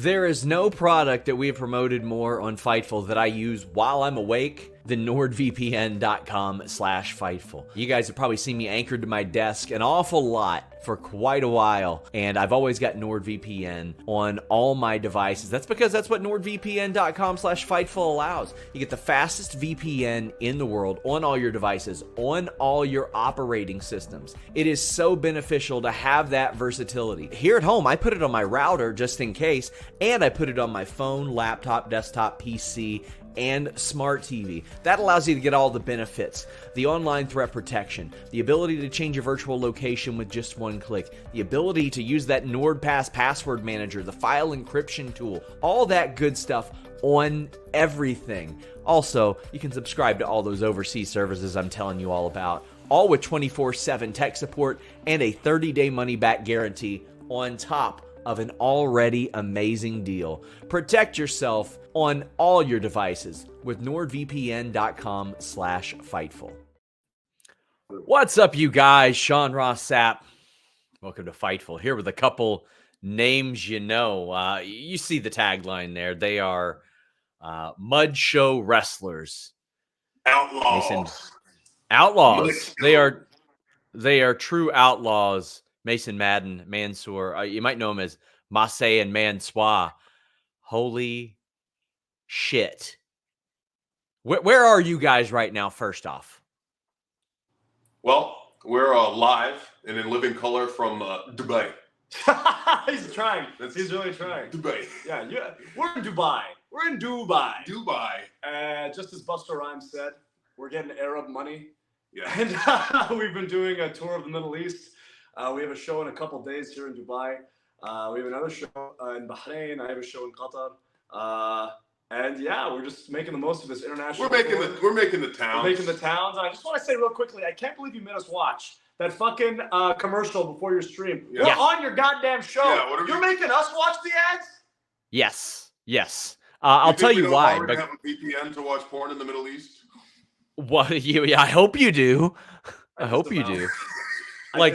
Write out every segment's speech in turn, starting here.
There is no product that we have promoted more on Fightful that I use while I'm awake than NordVPN.com/Fightful. You guys have probably seen me anchored to my desk an awful lot for quite a while, and I've always got NordVPN on all my devices. That's because that's what NordVPN.com/Fightful allows. You get the fastest VPN in the world on all your devices, on all your operating systems. It is so beneficial to have that versatility. Here at home, I put it on my router just in case, and I put it on my phone, laptop, desktop, PC, and smart TV. That allows you to get all the benefits. The online threat protection, the ability to change your virtual location with just one click, the ability to use that NordPass password manager, the file encryption tool, all that good stuff on everything. Also, you can subscribe to all those overseas services I'm telling you all about, all with 24/7 tech support and a 30-day money-back guarantee on top of an already amazing deal. Protect yourself on all your devices with NordVPN.com/Fightful. What's up, you guys? Sean Ross Sapp. Welcome to Fightful. Here with a couple names you know. You see the tagline there. They are Mud Show wrestlers. Outlaws. Mason, outlaws. They are true outlaws. Mason, Madden, Mansoor. You might know him as Mace and Mansoor. Holy shit. Where are you guys right now, first off? Well, we're live and in living color from Dubai. He's trying. He's really trying. Dubai. Yeah. We're in Dubai. We're in Dubai. Dubai. Just as Buster Rhymes said, we're getting Arab money. Yeah. And we've been doing a tour of the Middle East. We have a show in a couple days here in Dubai. We have another show in Bahrain. I have a show in Qatar. And yeah, we're just making the most of this international. We're making the towns. We're making the towns. And I just want to say real quickly, I can't believe you made us watch that fucking commercial before your stream. Yeah. We're on your goddamn show. Yeah, You're making us watch the ads? Yes. I'll tell you why. But have a VPN to watch porn in the Middle East? What I hope you do. I hope you do. I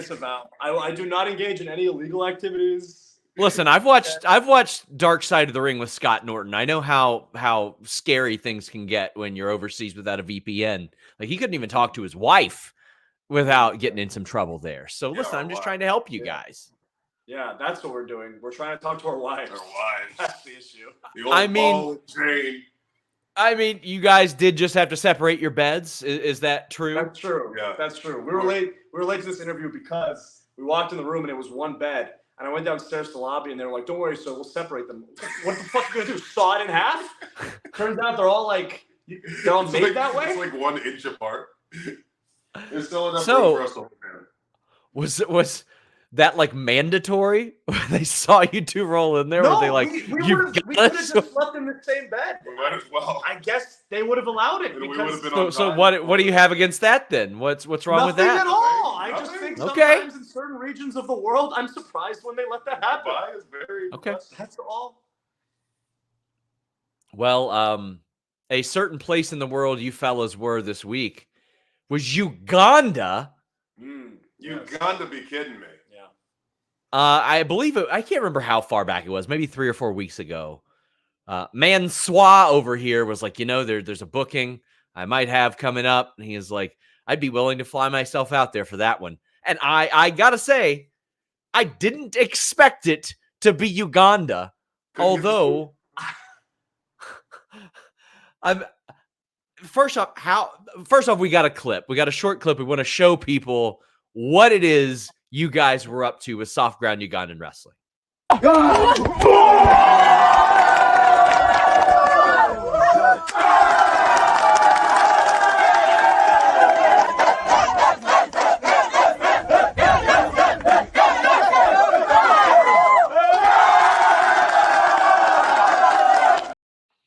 do not engage in any illegal activities. Listen, I've watched Dark Side of the Ring with Scott Norton. I know how scary things can get when you're overseas without a VPN. Like, he couldn't even talk to his wife without getting in some trouble there. So listen, I'm just trying to help you guys. Yeah, that's what we're doing. We're trying to talk to our wives. Our wives. That's the issue. The old ball and chain. I mean, you guys did just have to separate your beds. Is that true? That's true. Yeah. That's true. We were late to this interview because we walked in the room and it was one bed. And I went downstairs to the lobby and they were like, "Don't worry, sir, we'll separate them." What the fuck are you gonna do? Saw it in half? Turns out they're all made that way. It's like 1 inch apart. There's still enough So, room for us to hold down. Was that like mandatory? They saw you two roll in there. No, were they like, we could have just left them in the same bed. We might as well. I guess they would have allowed it. And we would have been on So time. what do you have against that then? What's wrong with that? Nothing at all. I Nothing? just think Okay. sometimes in certain regions of the world, I'm surprised when they let that happen. Dubai is very Okay. That's all. Well, a certain place in the world you fellas were this week was Uganda. Uganda, be kidding me. Yeah. I believe I can't remember how far back it was, maybe 3 or 4 weeks ago. Mansoor over here was like, there's a booking I might have coming up. And he is like, I'd be willing to fly myself out there for that one. And I gotta say, I didn't expect it to be Uganda. Although, First off, we got a clip. We got a short clip. We want to show people what it is you guys were up to with Softground Ugandan Wrestling.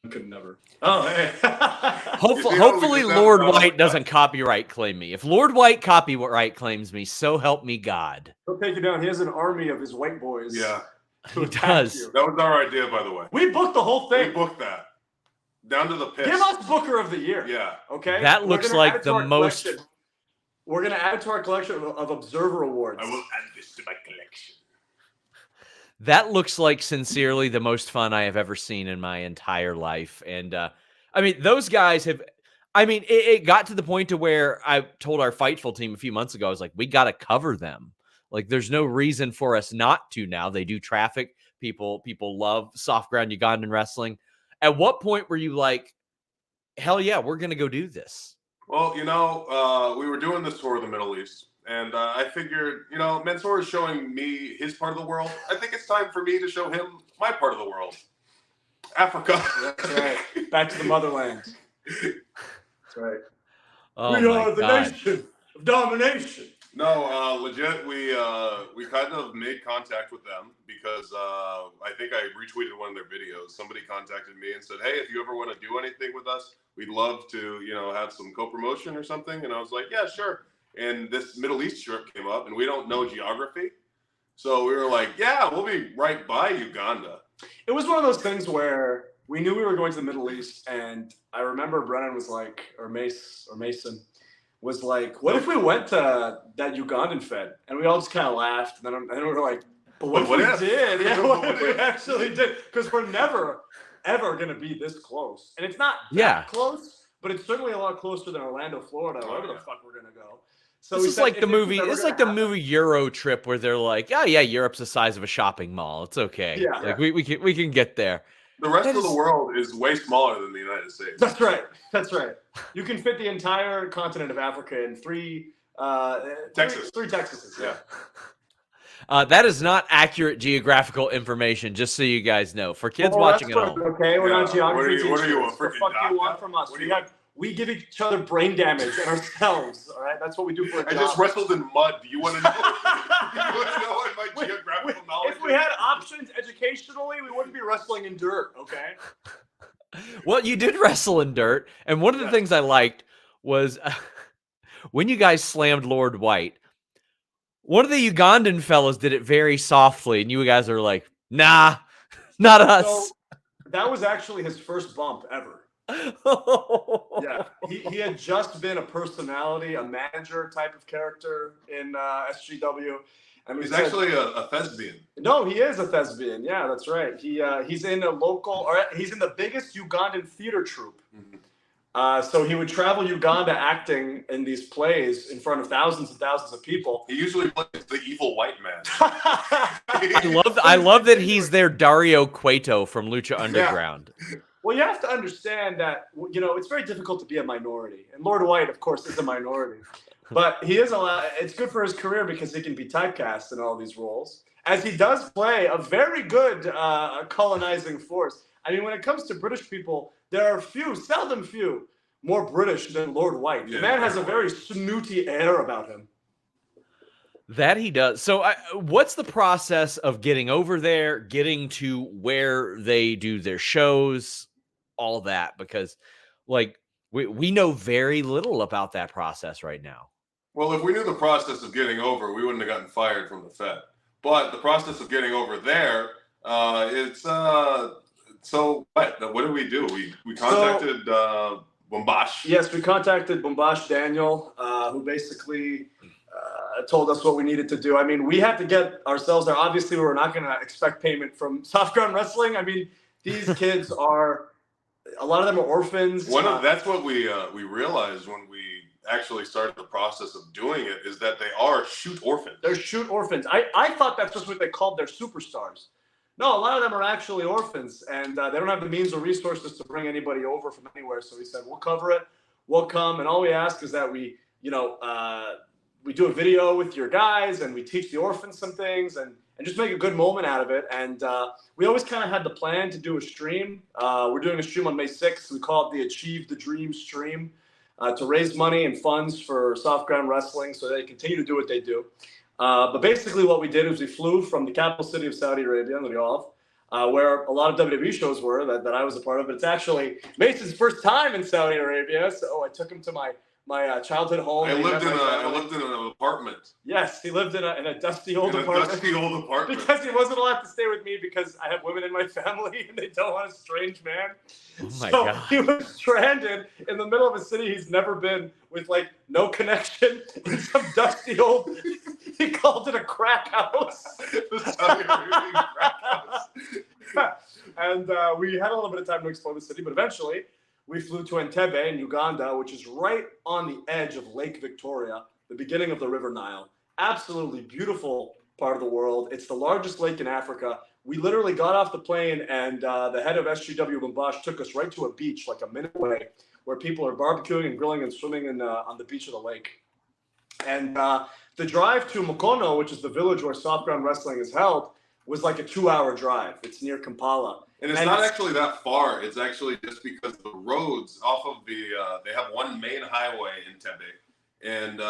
Could never. Oh, hey. Hopefully Lord White doesn't copyright claim me. If Lord White copyright claims me, so help me God. He'll take you down. He has an army of his white boys. Yeah. He does. You. That was our idea, by the way. We booked the whole thing. We booked that. Down to the piss. Give us Booker of the Year. Yeah. Okay? That looks like the most... We're going to add it to our collection of Observer Awards. I will add this to my collection. That looks like sincerely the most fun I have ever seen in my entire life. And I mean, those guys have. I mean, it got to the point to where I told our Fightful team a few months ago, I was like, we got to cover them. Like, there's no reason for us not to now. They do traffic. People love Softground Ugandan Wrestling. At what point were you like, hell yeah, we're going to go do this? Well, we were doing this tour of the Middle East, and I figured, Mansoor is showing me his part of the world. I think it's time for me to show him my part of the world, Africa. That's right. Back to the motherland. That's right. Oh, we are the nation of domination. No, legit. We kind of made contact with them because I think I retweeted one of their videos. Somebody contacted me and said, "Hey, if you ever want to do anything with us, we'd love to, have some co-promotion or something." And I was like, "Yeah, sure." And this Middle East trip came up, and we don't know geography, so we were like, "Yeah, we'll be right by Uganda." It was one of those things where we knew we were going to the Middle East, and I remember Brennan was like, or Mason was like, "What if we went to that Ugandan Fed?" And we all just kind of laughed. And then we were like, "But what if we did? Yeah, what if we actually did? Because we're never, ever going to be this close. And it's not that close, but it's certainly a lot closer than Orlando, Florida, or wherever the fuck we're going to go." So this is like the movie. It's like the movie Euro Trip, where they're like, "Oh yeah, Europe's the size of a shopping mall. It's okay. Yeah, like we can get there." The rest of the world is way smaller than the United States. That's right. That's right. You can fit the entire continent of Africa in three Texases. Yeah. That is not accurate geographical information, just so you guys know. For kids watching at home. Okay, we're not geography teachers. What are you, a what the freaking fuck do doctor? you want from us? We give each other brain damage and ourselves. All right, that's what we do for a job. I just wrestled in mud. Do you want to know? What my geographical knowledge? If we had options educationally, we wouldn't be wrestling in dirt. Okay. Well, you did wrestle in dirt, and one of the things I liked was when you guys slammed Lord White. One of the Ugandan fellas did it very softly, and you guys are like, "Nah, not us." So, that was actually his first bump ever. Yeah, he had just been a personality, a manager type of character in SGW. I mean, he's actually a thespian. No, he is a thespian. Yeah, that's right. He's in a local, or he's in the biggest Ugandan theater troupe. Mm-hmm. So he would travel Uganda acting in these plays in front of thousands and thousands of people. He usually plays the evil white man. I love that he's their Dario Cueto from Lucha Underground. Yeah. Well, you have to understand that, it's very difficult to be a minority. And Lord White, of course, is a minority. But he is it's good for his career because he can be typecast in all these roles, as he does play a very good colonizing force. I mean, when it comes to British people, there are seldom few, more British than Lord White. The man has a very snooty air about him. That he does. So what's the process of getting over there, getting to where they do their shows, all that? Because, we know very little about that process right now. Well, if we knew the process of getting over, we wouldn't have gotten fired from the Fed. But the process of getting over there, it's so what? What did we do? We contacted Bombash. Yes, we contacted Bombash Daniel, who basically told us what we needed to do. I mean, we had to get ourselves there. Obviously, we were not going to expect payment from Softground Wrestling. I mean, these kids a lot of them are orphans. That's what we realized when we actually started the process of doing it, is that they are shoot orphans. They're shoot orphans. I thought that's just what they called their superstars. No, a lot of them are actually orphans, and they don't have the means or resources to bring anybody over from anywhere. So we said, we'll cover it. We'll come. And all we ask is that we do a video with your guys, and we teach the orphans some things and just make a good moment out of it. And we always kind of had the plan to do a stream. We're doing a stream on May 6th. We call it the Achieve the Dream stream, to raise money and funds for Softground Wrestling so they continue to do what they do. But basically what we did is we flew from the capital city of Saudi Arabia, Riyadh, where a lot of WWE shows were that I was a part of. But it's actually Mason's first time in Saudi Arabia, so I took him to my childhood home. I lived in an apartment. Yes, he lived in a dusty old apartment. Because he wasn't allowed to stay with me because I have women in my family and they don't want a strange man. Oh my God. He was stranded in the middle of a city he's never been, with no connection, in some dusty old He called it a crack house. The Saudi Arabian crack house. And we had a little bit of time to explore the city, but eventually we flew to Entebbe in Uganda, which is right on the edge of Lake Victoria, the beginning of the River Nile. Absolutely beautiful part of the world. It's the largest lake in Africa. We literally got off the plane, and the head of SGW Bumbash took us right to a beach like a minute away where people are barbecuing and grilling and swimming on the beach of the lake. And the drive to Makono, which is the village where Softground Wrestling is held, was like a 2-hour drive. It's near Kampala. And it's not actually that far. It's actually just because the roads off of they have one main highway in Tebe. And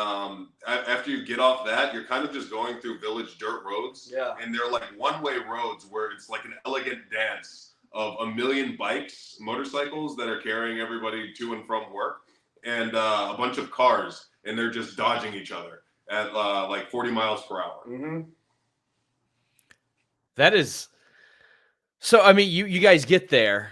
after you get off that, you're kind of just going through village dirt roads. Yeah. And they're like one-way roads where it's like an elegant dance of a million bikes, motorcycles that are carrying everybody to and from work, and a bunch of cars, and they're just dodging each other at like 40 miles per hour. Mm-hmm. That is so. I mean, you guys get there,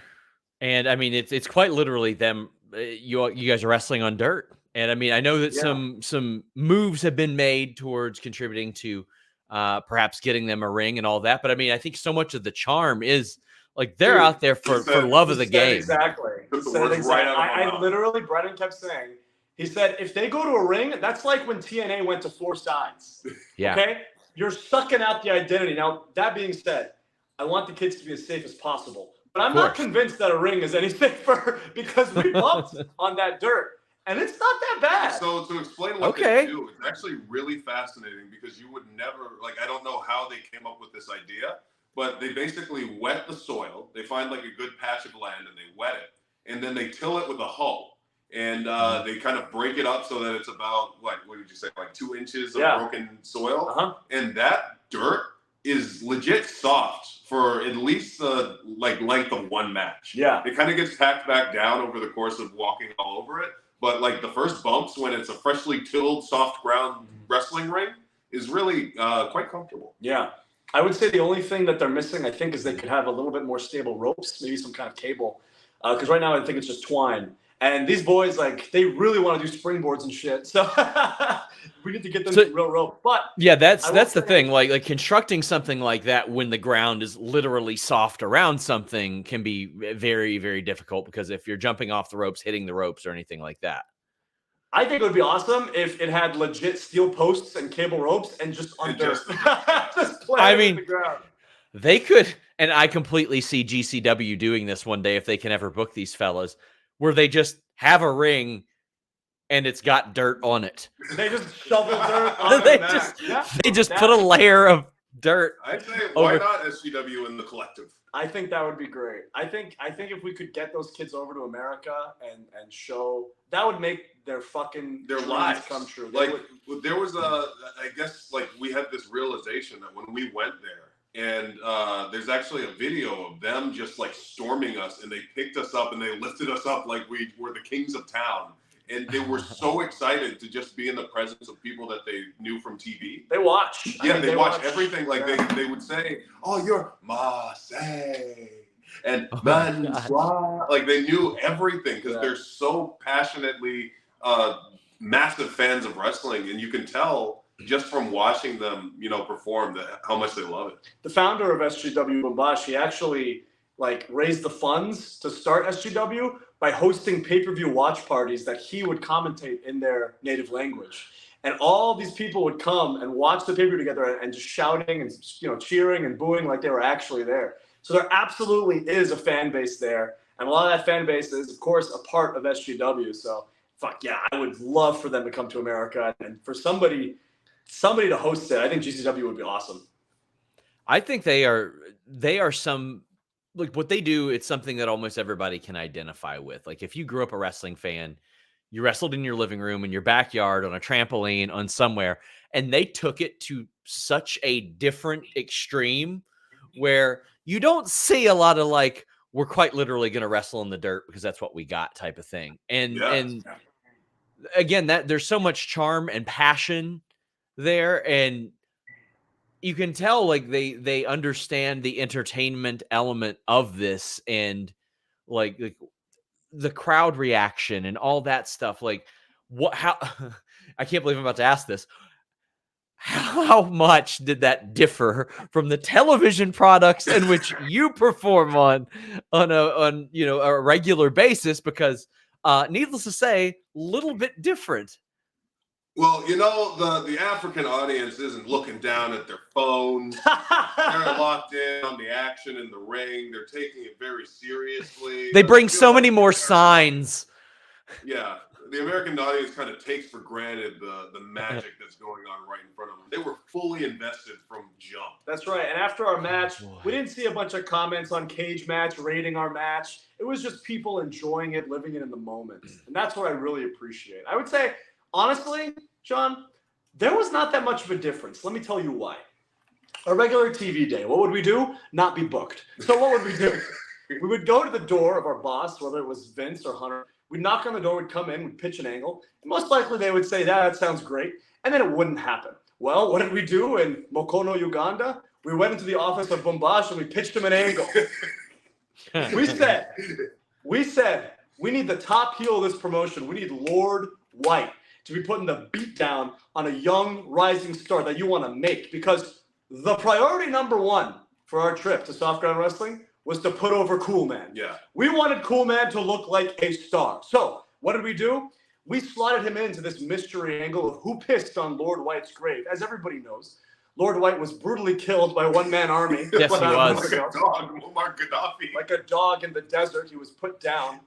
and I mean it's quite literally them. You guys are wrestling on dirt, and I mean I know that some moves have been made towards contributing to perhaps getting them a ring and all that. But I mean I think so much of the charm is like they're out there for love of the game. Exactly. I literally, Brennan kept saying, he said, if they go to a ring, that's like when TNA went to 4 sides. Yeah. Okay? You're sucking out the identity. Now, that being said, I want the kids to be as safe as possible. But I'm not convinced that a ring is any safer because we bumped on that dirt. And it's not that bad. So to explain what they do, it's actually really fascinating because you would never, like, I don't know how they came up with this idea, but they basically wet the soil. They find like a good patch of land and they wet it. And then they till it with a hoe. And they kind of break it up so that it's about, like, what did you say, like 2 inches of broken soil? Uh-huh. And that dirt is legit soft for at least the length of one match. Yeah. It kind of gets packed back down over the course of walking all over it. But like the first bumps when it's a freshly tilled soft ground wrestling ring is really quite comfortable. Yeah. I would say the only thing that they're missing, I think, is they could have a little bit more stable ropes, maybe some kind of cable. Because right now I think it's just twine. And these boys, like, they really want to do springboards and shit. So we need to get them some real rope. But yeah, that's the thing. Like constructing something like that when the ground is literally soft around something can be very, very difficult because if you're jumping off the ropes, hitting the ropes or anything like that. I think it would be awesome if it had legit steel posts and cable ropes and just on dirt. Just play the ground. They could, and I completely see GCW doing this one day if they can ever book these fellas, where they just have a ring and it's got dirt on it. They just shovel dirt on They just put a layer of dirt. I'd say why not SGW in the collective? I think that would be great. I think if we could get those kids over to America and show, that would make their lives come true. Like there was I guess like we had this realization that when we went there, and there's actually a video of them just like storming us, and they picked us up and they lifted us up like we were the kings of town. And they were so excited to just be in the presence of people that they knew from TV. They watch. Yeah, they watch everything. Like they would say, "Oh, you're Mace and Mansoor." Like they knew everything because they're so passionately massive fans of wrestling, and you can tell just from watching them, perform how much they love it. The founder of SGW, Bumbash, he actually raised the funds to start SGW by hosting pay-per-view watch parties that he would commentate in their native language. And all these people would come and watch the pay-per-view together and just shouting and cheering and booing like they were actually there. So there absolutely is a fan base there. And a lot of that fan base is, of course, a part of SGW. So, fuck yeah, I would love for them to come to America. And for somebody to host it, I think GCW would be awesome. I think they are some, like what they do, it's something that almost everybody can identify with. Like if you grew up a wrestling fan, you wrestled in your living room, in your backyard, on a trampoline, on somewhere, and they took it to such a different extreme where you don't see a lot of we're quite literally going to wrestle in the dirt because that's what we got type of thing. And again, that there's so much charm and passion there, and you can tell they understand the entertainment element of this and like the crowd reaction and all that stuff. How I can't believe I'm about to ask this. how much did that differ from the television products in which you perform on a regular basis? Because needless to say, little bit different. Well, the African audience isn't looking down at their phones. They're locked in on the action in the ring. They're taking it very seriously. They bring so many more signs. Yeah, the American audience kind of takes for granted the magic that's going on right in front of them. They were fully invested from jump. That's right. And after our match, we didn't see a bunch of comments on Cage Match rating our match. It was just people enjoying it, living it in the moment. And that's what I really appreciate. I would say, honestly, John, there was not that much of a difference. Let me tell you why. A regular TV day, what would we do? Not be booked. So what would we do? We would go to the door of our boss, whether it was Vince or Hunter. We'd knock on the door, we'd come in, we'd pitch an angle. And most likely they would say, that sounds great. And then it wouldn't happen. Well, what did we do in Makono, Uganda? We went into the office of Bumbash and we pitched him an angle. We said, we need the top heel of this promotion. We need Lord White to be putting the beat down on a young rising star that you want to make. Because the priority number one for our trip to Softground Wrestling was to put over Cool Man. Yeah. We wanted Cool Man to look like a star. So what did we do? We slotted him into this mystery angle of who pissed on Lord White's grave. As everybody knows, Lord White was brutally killed by a one-man army. Yes, he was. Like a dog, Muammar Gaddafi. Like a dog in the desert, he was put down,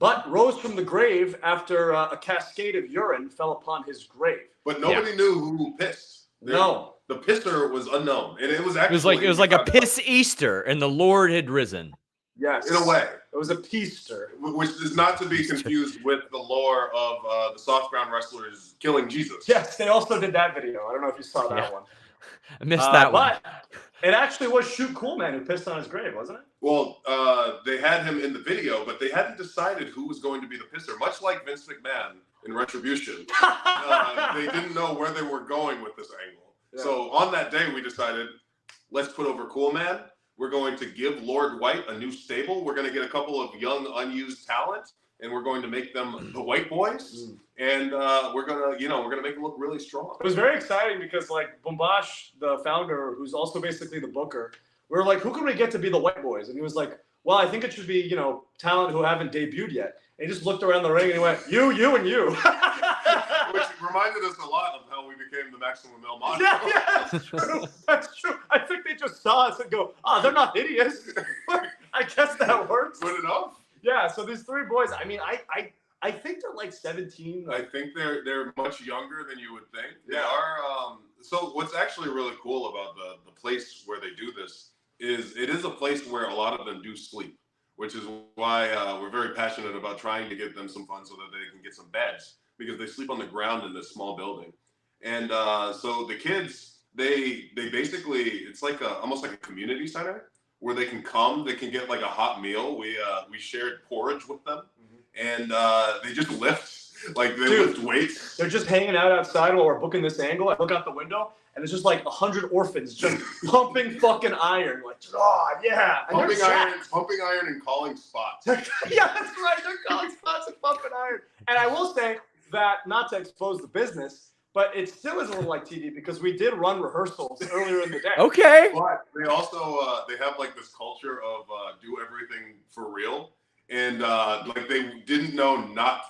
but rose from the grave after a cascade of urine fell upon his grave. But nobody knew who pissed. No. The pisser was unknown, and it was actually it was like a piss Easter, and the Lord had risen. Yes, in a way. It was a peaster, which is not to be confused with the lore of the Softground wrestlers killing Jesus. Yes, they also did that video. I don't know if you saw that one. I missed that one. But it actually was Shoot Cool Man who pissed on his grave, wasn't it? Well, they had him in the video, but they hadn't decided who was going to be the pisser. Much like Vince McMahon in Retribution, they didn't know where they were going with this angle. Yeah. So on that day, we decided, let's put over Cool Man. We're going to give Lord White a new stable. We're going to get a couple of young, unused talent, and we're going to make them the White Boys. And we're gonna make them look really strong. It was very exciting because like Bumbash, the founder, who's also basically the booker, we were like, who can we get to be the White Boys? And he was like, well, I think it should be, talent who haven't debuted yet. And he just looked around the ring and he went, you, and you. Which reminded us a lot of how we became the Maximum Male Model. Yeah, that's true. That's true. I think they just saw us and go, they're not hideous. I guess that works. Good enough. Yeah, so these three boys, I mean, I think they're like 17. I think they're much younger than you would think. They are. So what's actually really cool about the place where they do this is it is a place where a lot of them do sleep, which is why we're very passionate about trying to get them some fun so that they can get some beds, because they sleep on the ground in this small building. And so the kids, they basically, it's like almost like a community center where they can come, they can get like a hot meal. We shared porridge with them, and they just lift. Like they lift weights. They're just hanging out outside while we're booking this angle. I look out the window and it's just like 100 orphans just pumping fucking iron. Like, yeah. Pumping iron and calling spots. Yeah, that's right. They're calling spots and pumping iron. And I will say that, not to expose the business, but it still is a little like TV because we did run rehearsals earlier in the day. Okay. But they also, they have like this culture of do everything for real. And like they didn't know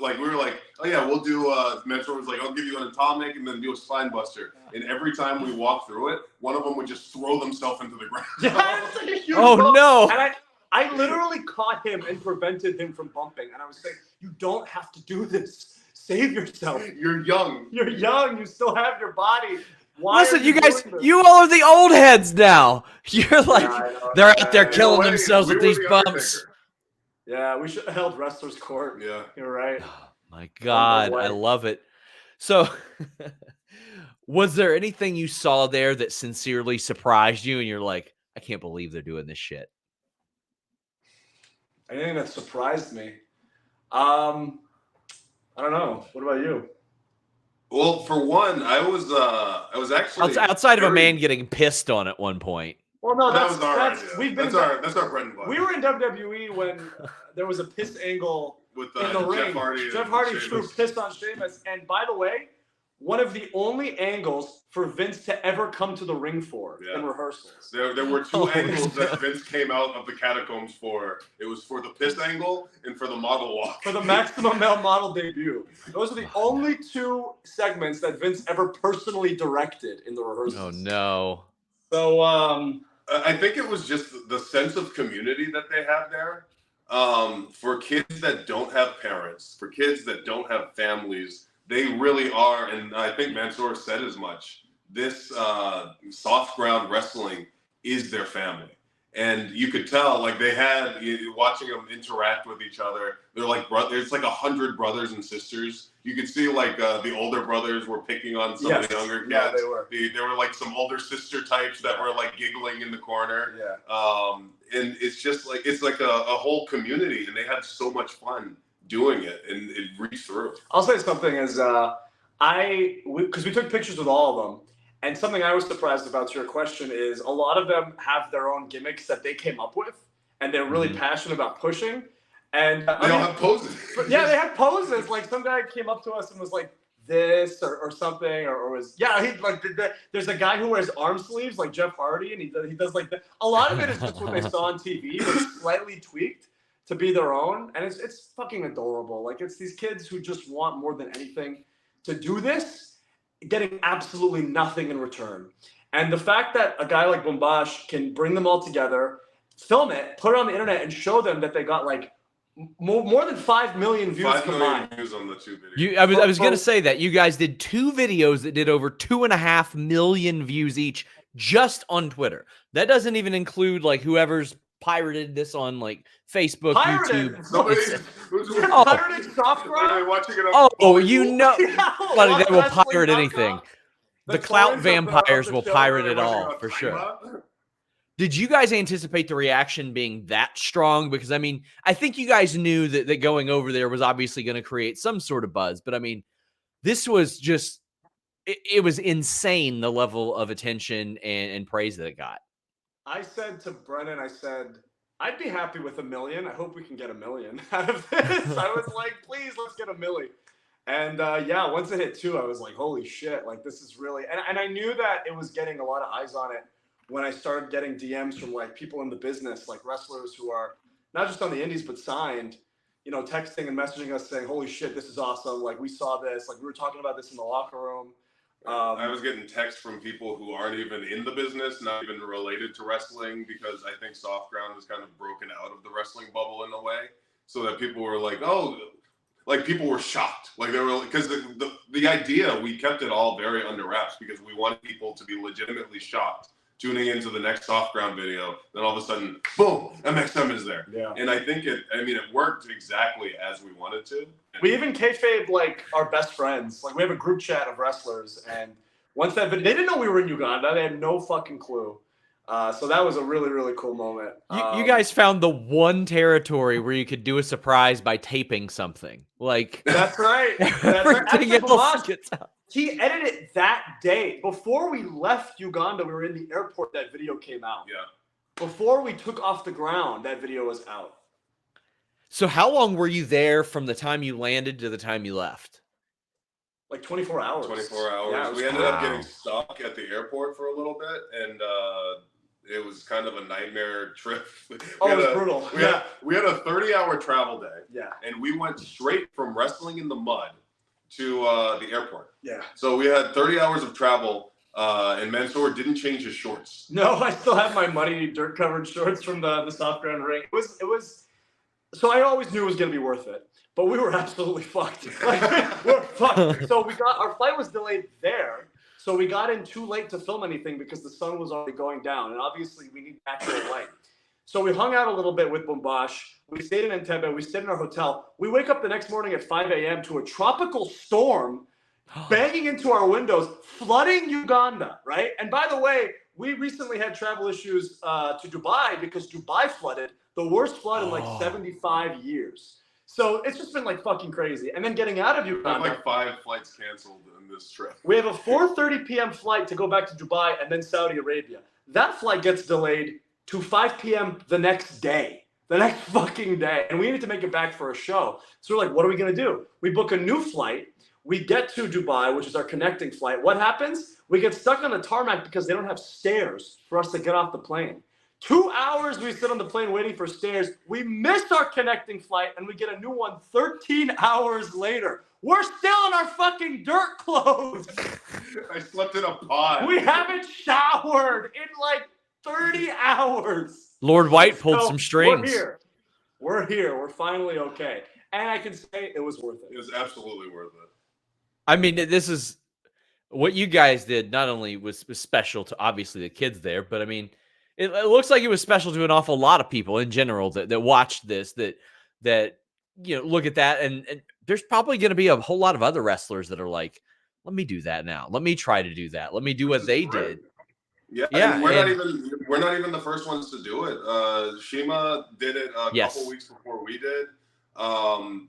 we were like, oh yeah, we'll do. Mansoor was like, I'll give you an atomic and then do a spine buster. And every time we walked through it, one of them would just throw themselves into the ground. Yeah, it's like a huge no! And I literally caught him and prevented him from bumping. And I was saying, you don't have to do this. Save yourself. You're young. You're young. You still have your body. Why Listen, you guys, you all are the old heads now. You're like, they're out there killing themselves with these bumps. Yeah, we should have held Wrestler's Court. Yeah. You're right. Oh, my God, I love it. So, was there anything you saw there that sincerely surprised you and you're like, I can't believe they're doing this shit? Anything that surprised me? I don't know. What about you? Well, for one, I was actually outside of a man getting pissed on at one point. Well, no, that's our bread and butter. We were in WWE when there was a piss angle with in the ring. Jeff Hardy Jeff Hardy threw piss on Sheamus, and by the way, one of the only angles for Vince to ever come to the ring for in rehearsals. There were two angles that Vince came out of the catacombs for. It was for the piss angle and for the model walk. For the Maximum Male Model debut. Those are the only two segments that Vince ever personally directed in the rehearsals. Oh, no. So, I think it was just the sense of community that they had there. For kids that don't have parents, for kids that don't have families, they really are, and I think Mansoor said as much, this Softground Wrestling is their family. And you could tell, like, they had, watching them interact with each other, they're like, there's like 100 brothers and sisters. You could see, like, the older brothers were picking on some of the younger kids. Yeah, they were. There were, like, some older sister types that were, like, giggling in the corner. Yeah. And it's just, like, it's like a whole community, and they had so much fun doing it, and it reached through. I'll say something is, because we took pictures with all of them, and something I was surprised about to your question is a lot of them have their own gimmicks that they came up with, and they're really passionate about pushing. And they all have poses. Yeah, they have poses. Like, some guy came up to us and was like this or something, or was there's a guy who wears arm sleeves like Jeff Hardy, and he does like that. A lot of it is just what they saw on TV, but slightly tweaked to be their own, and it's fucking adorable. Like, it's these kids who just want more than anything to do this, getting absolutely nothing in return. And the fact that a guy like Bombash can bring them all together, film it, put it on the internet, and show them that they got like more than 5 million views 5 million combined. views on the two videos. I was going to say that you guys did 2 videos that did over 2.5 million views each just on Twitter. That doesn't even include like whoever's pirated this on like Facebook, Pirated? YouTube. Pirated Softground? Watching it on Buddy, they will pirate anything. The clout vampires will pirate it all for sure. Did you guys anticipate the reaction being that strong? Because, I mean, I think you guys knew that going over there was obviously going to create some sort of buzz. But, I mean, this was just – it was insane, the level of attention and praise that it got. I said to Brennan, I'd be happy with 1 million. I hope we can get 1 million out of this. I was like, please, let's get 1 million. And, once it hit 2, I was like, holy shit, like, this is really – and I knew that it was getting a lot of eyes on it when I started getting DMs from like people in the business, like wrestlers who are not just on the indies, but signed, texting and messaging us saying, holy shit, this is awesome. Like, we saw this, like we were talking about this in the locker room. I was getting texts from people who aren't even in the business, not even related to wrestling, because I think Softground has kind of broken out of the wrestling bubble in a way, so that people were like, oh, like people were shocked. Like they were, because the idea, we kept it all very under wraps because we wanted people to be legitimately shocked tuning into the next Softground video, then all of a sudden, boom, MxM is there. Yeah. And I think it worked exactly as we wanted to. We even kayfabe like our best friends. Like, we have a group chat of wrestlers, and once that video, they didn't know we were in Uganda. They had no fucking clue. So that was a really, really cool moment. You guys found the one territory where you could do a surprise by taping something. Like, that's right. Everything else gets out. He edited it that day. Before we left Uganda, we were in the airport, that video came out. Yeah. Before we took off the ground, that video was out. So how long were you there from the time you landed to the time you left? Like 24 hours. 24 hours. Yeah, we ended up getting stuck at the airport for a little bit, and it was kind of a nightmare trip. It was brutal. We had a 30-hour travel day. Yeah. And we went straight from wrestling in the mud to the airport. Yeah. So we had 30 hours of travel, and Mansoor didn't change his shorts. No, I still have my muddy, dirt-covered shorts from the Softground ring. It was. So I always knew it was going to be worth it, but we were absolutely fucked. Like, we're fucked. So our flight was delayed there. So we got in too late to film anything because the sun was already going down, and obviously we need natural light. So we hung out a little bit with Bombash. We stayed in Entebbe. We stayed in our hotel. We wake up the next morning at 5 a.m. to a tropical storm banging into our windows, flooding Uganda, right? And by the way, we recently had travel issues to Dubai because Dubai flooded, the worst flood in like 75 years. So it's just been like fucking crazy. And then getting out of Uganda. We had like 5 flights canceled in this trip. We have a 4:30 p.m. flight to go back to Dubai and then Saudi Arabia. That flight gets delayed to 5 p.m. the next day. The next fucking day. And we needed to make it back for a show. So we're like, what are we going to do? We book a new flight. We get to Dubai, which is our connecting flight. What happens? We get stuck on the tarmac because they don't have stairs for us to get off the plane. 2 hours we sit on the plane waiting for stairs. We miss our connecting flight, and we get a new one 13 hours later. We're still in our fucking dirt clothes. I slept in a pod. We haven't showered in like 30 hours. Lord White pulled some strings. We're here. We're finally okay. And I can say it was worth it. It was absolutely worth it. I mean, this is what you guys did. Not only was special to obviously the kids there, but I mean, it looks like it was special to an awful lot of people in general that watched this, that look at that. And there's probably going to be a whole lot of other wrestlers that are like, let me do that now. Let me try to do that. Let me do what they did. Yeah. I mean, we're not even the first ones to do it. Shima did it a couple weeks before we did.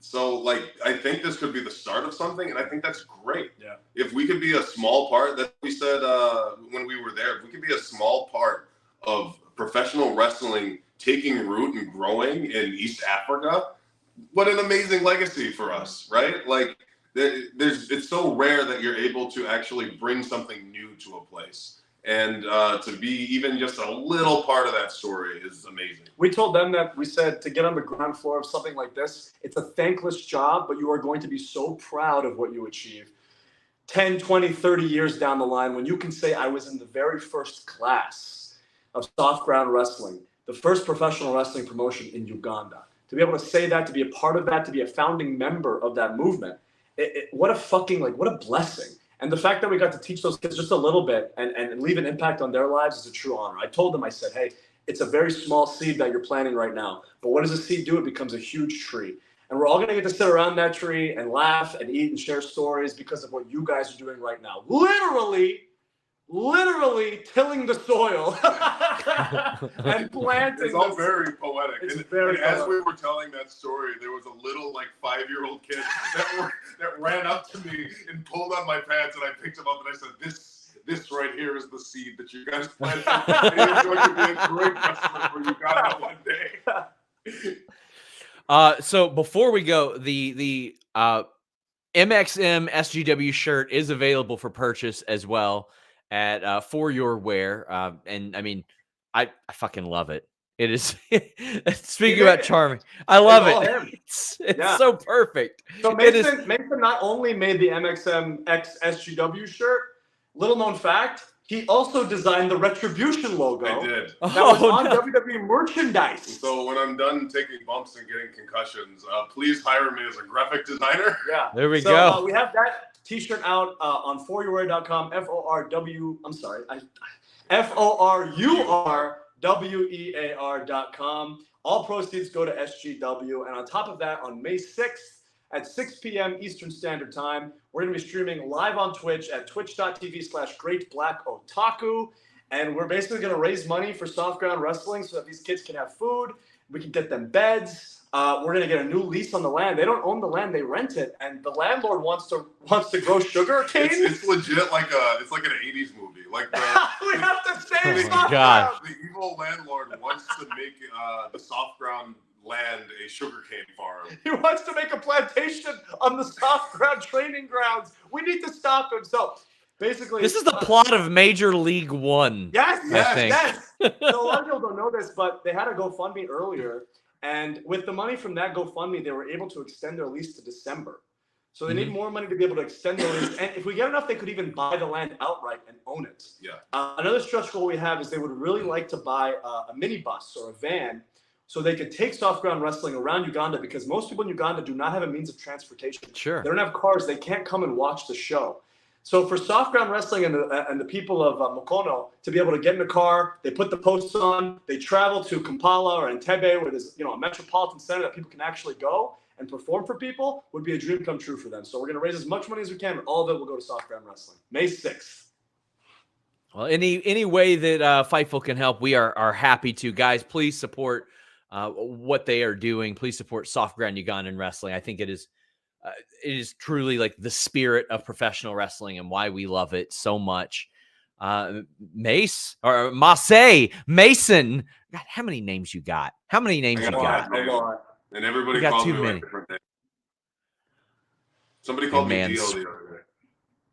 So like, I think this could be the start of something, and I think that's great. Yeah. If we could be a small part, that we said when we were there, if we could be a small part of professional wrestling taking root and growing in East Africa, what an amazing legacy for us, right? Like, it's so rare that you're able to actually bring something new to a place. And to be even just a little part of that story is amazing. We told them that we said to get on the ground floor of something like this, it's a thankless job, but you are going to be so proud of what you achieve 10, 20, 30 years down the line when you can say, I was in the very first class of Softground Wrestling, the first professional wrestling promotion in Uganda. To be able to say that, to be a part of that, to be a founding member of that movement, what a blessing. And the fact that we got to teach those kids just a little bit and leave an impact on their lives is a true honor. I told them, I said, hey, it's a very small seed that you're planting right now. But what does a seed do? It becomes a huge tree. And we're all going to get to sit around that tree and laugh and eat and share stories because of what you guys are doing right now. Literally tilling the soil and planting. It's all very poetic. And as we were telling that story, there was a little 5-year-old kid that ran up to me and pulled on my pants, and I picked him up and I said, "This right here is the seed that you guys planted. It is going to be a great wrestler for Uganda one day." So before we go, the MxM SGW shirt is available for purchase as well at For Your Wear. And I mean, I fucking love it. It is speaking about charming. I love it. It's so perfect. So Mason not only made the MxM X SGW shirt, little known fact, he also designed the Retribution logo. I did. That was on WWE merchandise. So when I'm done taking bumps and getting concussions, please hire me as a graphic designer. Yeah. There we go. We have that t-shirt out on foryourwear.com. FORURWEAR.com. All proceeds go to SGW. And on top of that, on May 6th at 6 p.m. Eastern Standard Time, we're going to be streaming live on Twitch at twitch.tv/greatblackotaku. And we're basically going to raise money for Softground Wrestling so that these kids can have food. We can get them beds. We're going to get a new lease on the land. They don't own the land; they rent it, and the landlord wants to grow sugar cane. It's legit like an '80s movie. Like we have to save Softground. God. The evil landlord wants to make the Softground land a sugarcane farm. He wants to make a plantation on the Softground training grounds. We need to stop him. So basically, this is the plot of Major League One. Yes. So a lot of people don't know this, but they had a GoFundMe earlier. And with the money from that GoFundMe, they were able to extend their lease to December. So they need more money to be able to extend their lease. And if we get enough, they could even buy the land outright and own it. Yeah. Another stretch goal we have is they would really like to buy a minibus or a van so they could take Softground Wrestling around Uganda, because most people in Uganda do not have a means of transportation. Sure. They don't have cars. They can't come and watch the show. So for Softground Wrestling and the people of Makono to be able to get in a car, they put the posts on, they travel to Kampala or Entebbe, where there's a metropolitan center that people can actually go and perform for people, would be a dream come true for them. So we're going to raise as much money as we can, but all of it will go to Softground Wrestling. May 6th. Well, any way that Fightful can help, we are happy to. Guys, please support what they are doing. Please support Softground Ugandan Wrestling. I think it is truly like the spirit of professional wrestling and why we love it so much. Mace or Mason. God, how many names you got? How many names you got? And everybody got calls too me many. different names. Somebody called me Man, Dio the other day.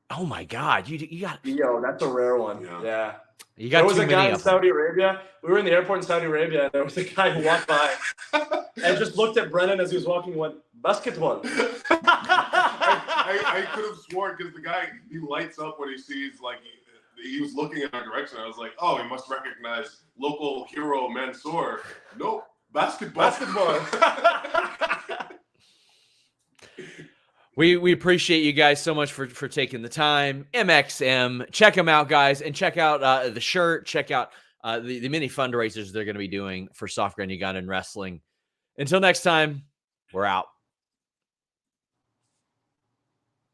Oh my God, you got That's a rare one. Yeah. you got There was too a many guy in of them. Saudi Arabia. We were in the airport in Saudi Arabia, and there was a guy who walked by and just looked at Brennan as he was walking and went, basketball. I could have sworn because the guy, he lights up when he sees, like, he was looking in our direction. I was like, oh, he must recognize local hero Mansoor. Nope, basketball. We appreciate you guys so much for taking the time. MxM, check them out, guys, and check out the shirt. Check out the many fundraisers they're going to be doing for Softground Ugandan Wrestling. Until next time, we're out.